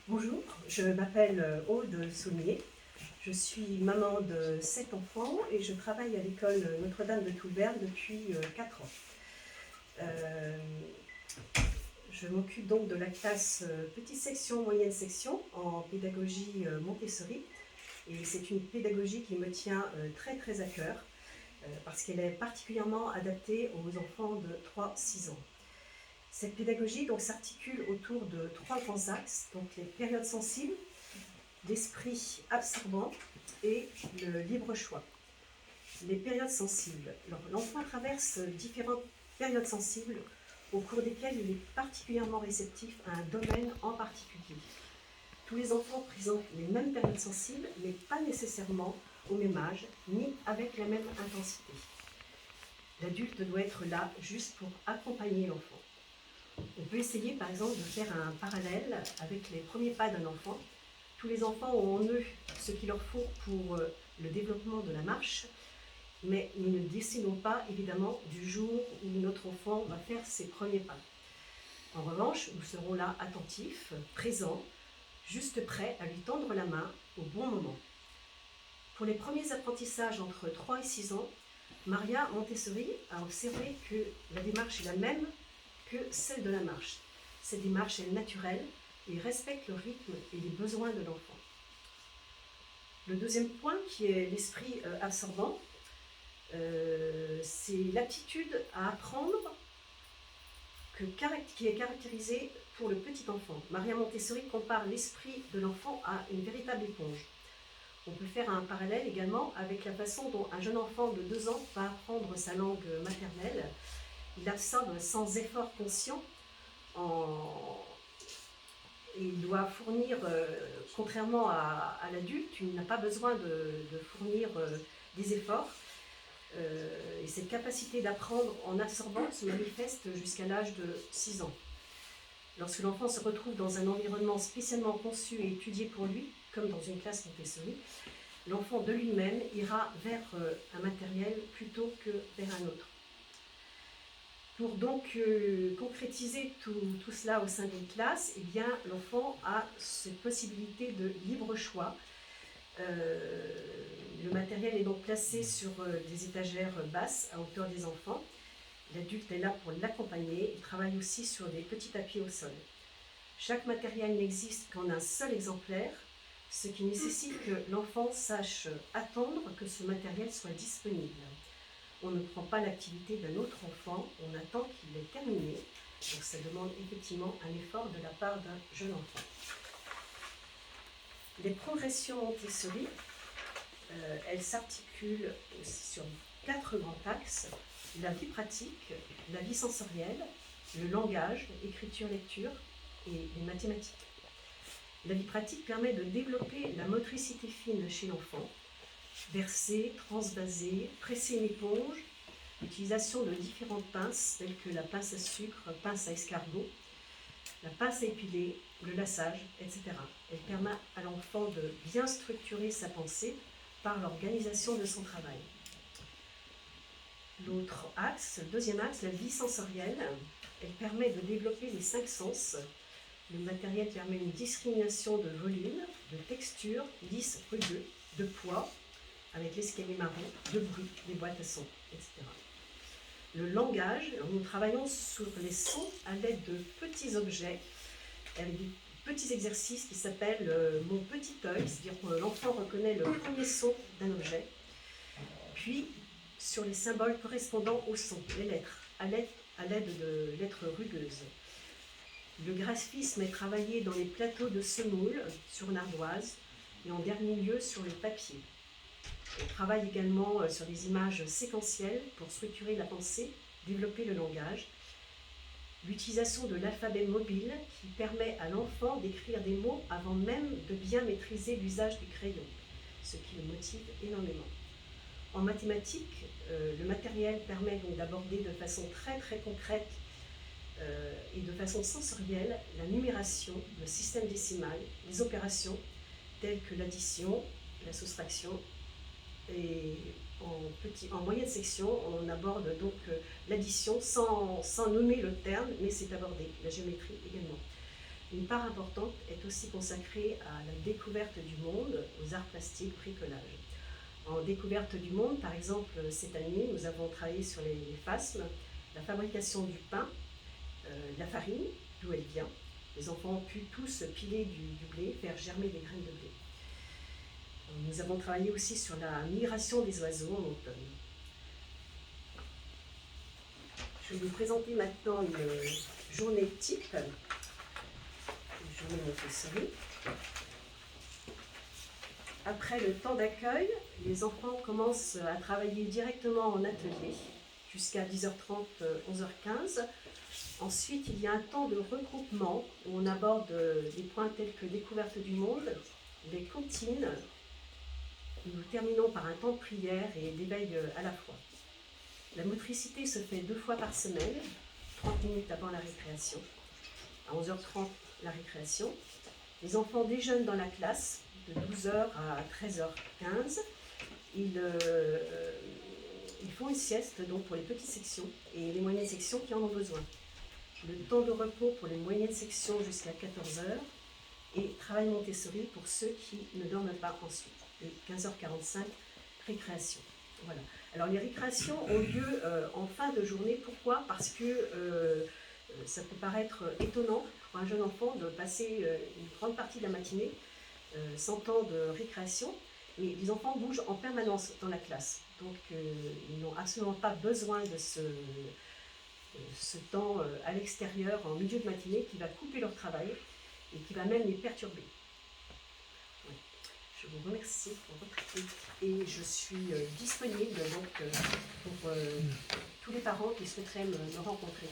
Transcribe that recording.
Bonjour, je m'appelle Aude Saulnier. Je suis maman de 7 enfants et je travaille à l'école Notre-Dame de Toulberne depuis 4 ans. Euh, je m'occupe donc de la classe petite section, moyenne section en pédagogie Montessori. Et c'est une pédagogie qui me tient très très à cœur parce qu'elle est particulièrement adaptée aux enfants de 3-6 ans. Cette pédagogie donc s'articule autour de 3 grands axes, donc les périodes sensibles, l'esprit absorbant et le libre choix. Les périodes sensibles. L'enfant traverse différentes périodes sensibles au cours desquelles il est particulièrement réceptif à un domaine en particulier. Tous les enfants présentent les mêmes périodes sensibles, mais pas nécessairement au même âge, ni avec la même intensité. L'adulte doit être là juste pour accompagner l'enfant. On peut essayer par exemple de faire un parallèle avec les premiers pas d'un enfant. Tous les enfants ont en eux ce qu'il leur faut pour le développement de la marche, mais nous ne décidons pas évidemment du jour où notre enfant va faire ses premiers pas. En revanche, nous serons là attentifs, présents, juste prêts à lui tendre la main au bon moment. Pour les premiers apprentissages entre 3 et 6 ans, Maria Montessori a observé que la démarche est la même que celle de la marche. Cette démarche est naturelle et respecte le rythme et les besoins de l'enfant. Le deuxième point, qui est l'esprit absorbant, c'est l'aptitude à apprendre qui est caractérisée pour le petit enfant. Maria Montessori compare l'esprit de l'enfant à une véritable éponge. On peut faire un parallèle également avec la façon dont un jeune enfant de 2 ans va apprendre sa langue maternelle. Il absorbe sans effort conscient et il doit fournir, contrairement à l'adulte, il n'a pas besoin de fournir des efforts. Et cette capacité d'apprendre en absorbant se manifeste jusqu'à l'âge de 6 ans. Lorsque l'enfant se retrouve dans un environnement spécialement conçu et étudié pour lui, comme dans une classe Montessori, l'enfant de lui-même ira vers un matériel plutôt que vers un autre. Pour donc concrétiser tout cela au sein d'une classe, eh bien, l'enfant a cette possibilité de libre choix. Le matériel est donc placé sur des étagères basses à hauteur des enfants. L'adulte est là pour l'accompagner. Il travaille aussi sur des petits tapis au sol. Chaque matériel n'existe qu'en un seul exemplaire, ce qui nécessite que l'enfant sache attendre que ce matériel soit disponible. On ne prend pas l'activité d'un autre enfant, on attend qu'il ait terminé. Donc ça demande effectivement un effort de la part d'un jeune enfant. Les progressions Montessori, elles s'articulent aussi sur 4 grands axes: la vie pratique, la vie sensorielle, le langage, écriture, lecture et les mathématiques. La vie pratique permet de développer la motricité fine chez l'enfant. Verser, transvaser, presser une éponge, l'utilisation de différentes pinces telles que la pince à sucre, pince à escargot, la pince à épiler, le lassage, etc. Elle permet à l'enfant de bien structurer sa pensée par l'organisation de son travail. L'autre axe, le deuxième axe, la vie sensorielle, elle permet de développer les 5 sens. Le matériel permet une discrimination de volume, de texture, lisse, rugueux, de poids, avec l'escalier marron, de bruit, des boîtes à sons, etc. Le langage, nous travaillons sur les sons à l'aide de petits objets, avec des petits exercices qui s'appellent mon petit œil, c'est-à-dire que l'enfant reconnaît le premier son d'un objet, puis sur les symboles correspondant aux sons, les lettres, à l'aide de lettres rugueuses. Le graphisme est travaillé dans les plateaux de semoule, sur une ardoise, et en dernier lieu sur le papier. On travaille également sur des images séquentielles pour structurer la pensée, développer le langage. L'utilisation de l'alphabet mobile qui permet à l'enfant d'écrire des mots avant même de bien maîtriser l'usage du crayon, ce qui le motive énormément. En mathématiques, le matériel permet donc d'aborder de façon très très concrète et de façon sensorielle la numération, le système décimal, les opérations telles que l'addition, la soustraction. Et en moyenne section, on aborde donc l'addition sans nommer le terme, mais c'est abordé, la géométrie également. une part importante est aussi consacrée à la découverte du monde, aux arts plastiques, bricolage. En découverte du monde, par exemple, cette année, nous avons travaillé sur les phasmes, la fabrication du pain, la farine, d'où elle vient. Les enfants ont pu tous piler du blé, faire germer des graines de blé. Nous avons travaillé aussi sur la migration des oiseaux en automne. Je vais vous présenter maintenant une journée type, une journée Montessori. Après le temps d'accueil, les enfants commencent à travailler directement en atelier jusqu'à 10h30, 11h15. Ensuite, il y a un temps de regroupement où on aborde des points tels que découverte du monde, les comptines. Nous terminons par un temps de prière et d'éveil à la fois. La motricité se fait 2 fois par semaine, 30 minutes avant la récréation. À 11h30, la récréation. Les enfants déjeunent dans la classe de 12h à 13h15. Ils font une sieste donc pour les petites sections et les moyennes sections qui en ont besoin. Le temps de repos pour les moyennes sections jusqu'à 14h et travail Montessori pour ceux qui ne dorment pas ensuite. Et 15h45, récréation. Voilà. Alors les récréations ont lieu en fin de journée. Pourquoi? Parce que ça peut paraître étonnant pour un jeune enfant de passer une grande partie de la matinée sans temps de récréation. Mais les enfants bougent en permanence dans la classe. Donc ils n'ont absolument pas besoin de ce temps à l'extérieur en milieu de matinée qui va couper leur travail et qui va même les perturber. Ouais. Je vous remercie pour votre écoute et je suis disponible donc, pour tous les parents qui souhaiteraient me rencontrer.